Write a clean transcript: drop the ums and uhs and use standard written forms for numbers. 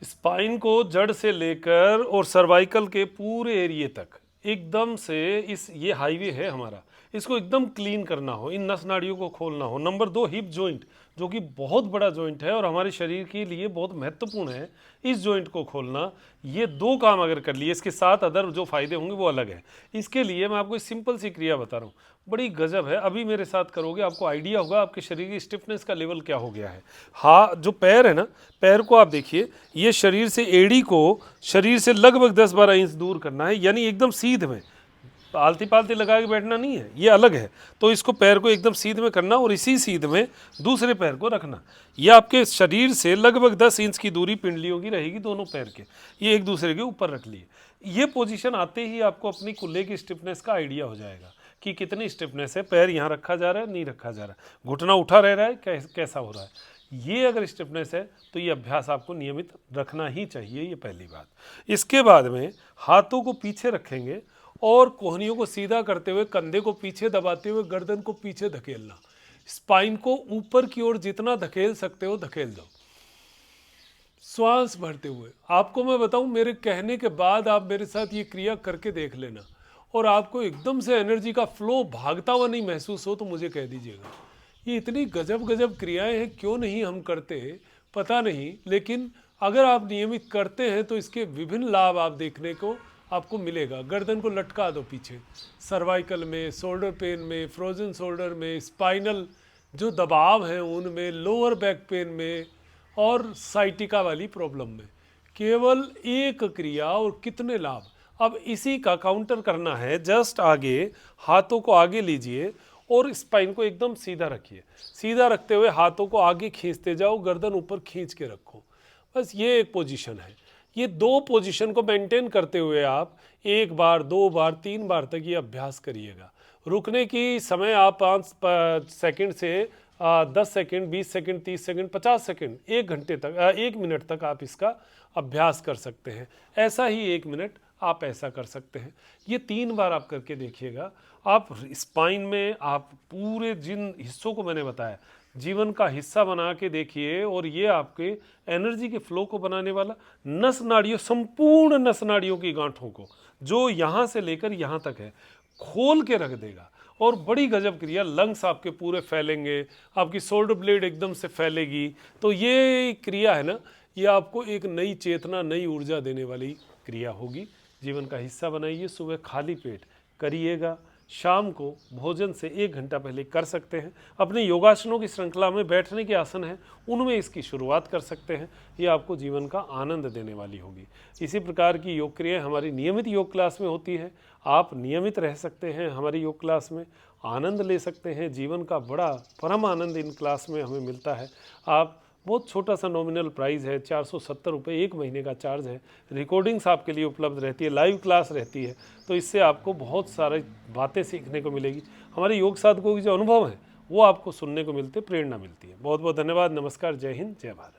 Spine को जड़ से लेकर और सर्वाइकल के पूरे एरिए तक एकदम से ये हाईवे है हमारा, इसको एकदम क्लीन करना हो, इन नस नाड़ियों को खोलना हो। नंबर 2, हिप जॉइंट, जो कि बहुत बड़ा जॉइंट है और हमारे शरीर के लिए बहुत महत्वपूर्ण है, इस जॉइंट को खोलना। ये 2 काम अगर कर लिए, इसके साथ अदर जो फायदे होंगे वो अलग है। इसके लिए मैं आपको एक सिंपल सी क्रिया बता रहा हूँ, बड़ी गजब है। अभी मेरे साथ करोगे आपको आइडिया होगा आपके शरीर की स्टिफनेस का लेवल क्या हो गया है। हाँ, जो पैर है ना, पैर को आप देखिए, ये शरीर से एड़ी को शरीर से लगभग 10-12 इंच दूर करना है, यानी एकदम सीध में, आलती पालती लगा के बैठना नहीं है, ये अलग है। तो इसको पैर को एकदम सीध में करना और इसी सीध में दूसरे पैर को रखना। ये आपके शरीर से लगभग 10 इंच की दूरी पिंडलियों की रहेगी, दोनों पैर के, ये एक दूसरे के ऊपर रख लिए। ये पोजीशन आते ही आपको अपनी कुल्ले की स्टिफनेस का आइडिया हो जाएगा कि कितनी स्टिफनेस है, पैर यहाँ रखा जा रहा है, नहीं रखा जा रहा है, घुटना उठा रह रहा है, कैसा हो रहा है। ये अगर स्टिफनेस है तो ये अभ्यास आपको नियमित रखना ही चाहिए, ये पहली बात। इसके बाद में हाथों को पीछे रखेंगे और कोहनियों को सीधा करते हुए कंधे को पीछे दबाते हुए गर्दन को पीछे धकेलना। स्पाइन को ऊपर की ओर जितना धकेल सकते हो धकेल दो, श्वास भरते हुए। आपको मैं बताऊं, मेरे कहने के बाद आप मेरे साथ ये क्रिया करके देख लेना, और आपको एकदम से एनर्जी का फ्लो भागता हुआ नहीं महसूस हो तो मुझे कह दीजिएगा। ये इतनी गजब गजब क्रियाएं हैं, क्यों नहीं हम करते पता नहीं, लेकिन अगर आप नियमित करते हैं तो इसके विभिन्न लाभ आप देखने को आपको मिलेगा। गर्दन को लटका दो पीछे, सर्वाइकल में, शोल्डर पेन में, फ्रोजन शोल्डर में, स्पाइनल जो दबाव हैं उनमें, लोअर बैक पेन में और साइटिका वाली प्रॉब्लम में। केवल एक क्रिया और कितने लाभ। अब इसी का काउंटर करना है, जस्ट आगे हाथों को आगे लीजिए और स्पाइन को एकदम सीधा रखिए। सीधा रखते हुए हाथों को आगे खींचते जाओ, गर्दन ऊपर खींच के रखो। बस ये एक पोजीशन है। ये 2 पोजीशन को मेंटेन करते हुए आप 1 बार, 2 बार, 3 बार तक ये अभ्यास करिएगा। रुकने की समय आप 5 सेकंड से 10 सेकंड, 20 सेकंड, 30 सेकंड, 50 सेकंड, 1 घंटे तक, 1 मिनट तक आप इसका अभ्यास कर सकते हैं। ऐसा ही 1 मिनट आप ऐसा कर सकते हैं। ये 3 बार आप करके देखिएगा। आप स्पाइन में आप पूरे जिन हिस्सों को मैंने बताया जीवन का हिस्सा बना के देखिए, और ये आपके एनर्जी के फ्लो को बनाने वाला, नस नाड़ियों, संपूर्ण नस नाड़ियों की गांठों को जो यहाँ से लेकर यहाँ तक है खोल के रख देगा। और बड़ी गजब क्रिया, लंग्स आपके पूरे फैलेंगे, आपकी शोल्डर ब्लेड एकदम से फैलेगी। तो ये क्रिया है ना, ये आपको एक नई चेतना, नई ऊर्जा देने वाली क्रिया होगी। जीवन का हिस्सा बनाइए, सुबह खाली पेट करिएगा, शाम को भोजन से 1 घंटा पहले कर सकते हैं। अपने योगासनों की श्रृंखला में बैठने के आसन हैं, उनमें इसकी शुरुआत कर सकते हैं। ये आपको जीवन का आनंद देने वाली होगी। इसी प्रकार की योग क्रियाएँ हमारी नियमित योग क्लास में होती है। आप नियमित रह सकते हैं हमारी योग क्लास में, आनंद ले सकते हैं। जीवन का बड़ा परम आनंद इन क्लास में हमें मिलता है। आप बहुत छोटा सा नॉमिनल प्राइस है, 470 रुपये 1 महीने का चार्ज है। रिकॉर्डिंग्स आपके लिए उपलब्ध रहती है, लाइव क्लास रहती है, तो इससे आपको बहुत सारी बातें सीखने को मिलेगी। हमारे योग साधकों के जो अनुभव हैं वो आपको सुनने को मिलते, प्रेरणा मिलती है। बहुत बहुत धन्यवाद। नमस्कार, जय हिंद, जय भारत।